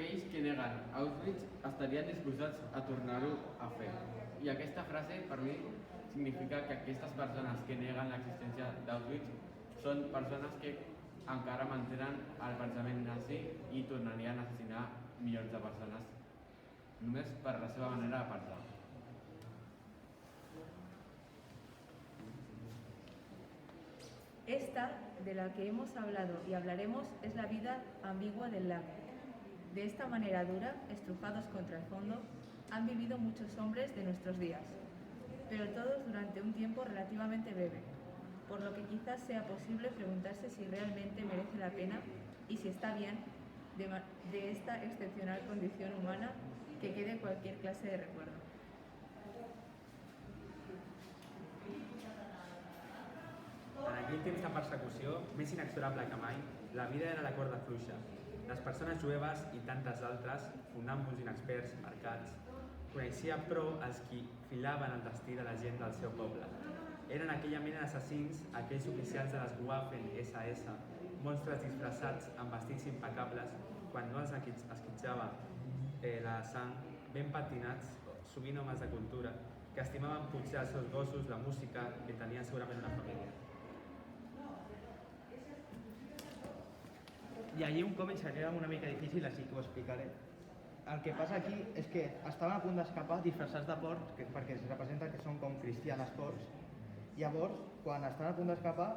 aquells que neguen Auschwitz estarien disposats a tornar-ho a fer. I aquesta frase, per mi, significa que aquestes persones que neguen l'existència d'Auschwitz són persones que encara mantenen el pensament nazi i tornarien a assassinar milions de persones només per la seva manera de pensar. Esta, de la que hemos hablado y hablaremos, es la vida ambigua del lago. De esta manera dura, estrujados contra el fondo, han vivido muchos hombres de nuestros días, pero todos durante un tiempo relativamente breve, por lo que quizás sea posible preguntarse si realmente merece la pena y si está bien de esta excepcional condición humana que quede cualquier clase de recuerdo. En aquell temps de persecució, més inexorable que mai, la vida era la corda fluixa. Les persones jueves i tantes altres, funàmbuls inexperts, mercats, coneixia prou els qui filaven el destí de la gent del seu poble. Eren aquella mena d'assassins, aquells oficials de les Waffen-SS, monstres disfressats amb vestits impecables, quan no els esquitxava la sang, ben patinats, sovint homes de cultura, que estimaven potser els seus gossos, la música, que tenien segurament una família. I allí un còmic seria una mica difícil, així que ho explicaré. El que passa aquí és que estaven a punt d'escapar disfressats de porcs, perquè es representa que són com cristianes porcs. Llavors, quan estan a punt d'escapar,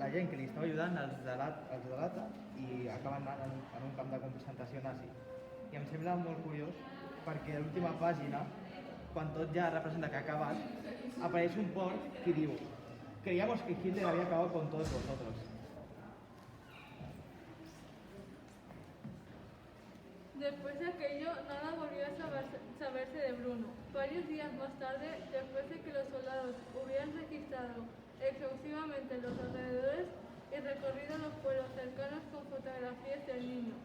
la gent que li estava ajudant els delata i acaben anant en un camp de concentració nazi. I em sembla molt curiós perquè a l'última pàgina, quan tot ja representa que ha acabat, apareix un porc que diu: "Creíamos que Hitler había acabado con todos vosotros". Después de aquello, nada volvió a saberse de Bruno. Varios días más tarde, después de que los soldados hubieran registrado exhaustivamente los alrededores y recorrido los pueblos cercanos con fotografías del niño,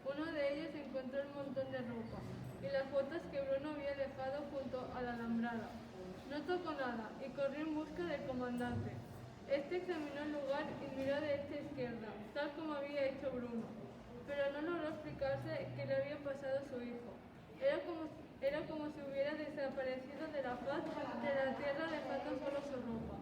uno de ellos encontró un montón de ropa y las botas que Bruno había dejado junto a la alambrada. No tocó nada y corrió en busca del comandante. Este examinó el lugar y miró de derecha a izquierda, tal como había hecho Bruno, pero no logró explicarse qué le había pasado a su hijo. Era como si hubiera desaparecido de la faz de la tierra dejando solo su ropa.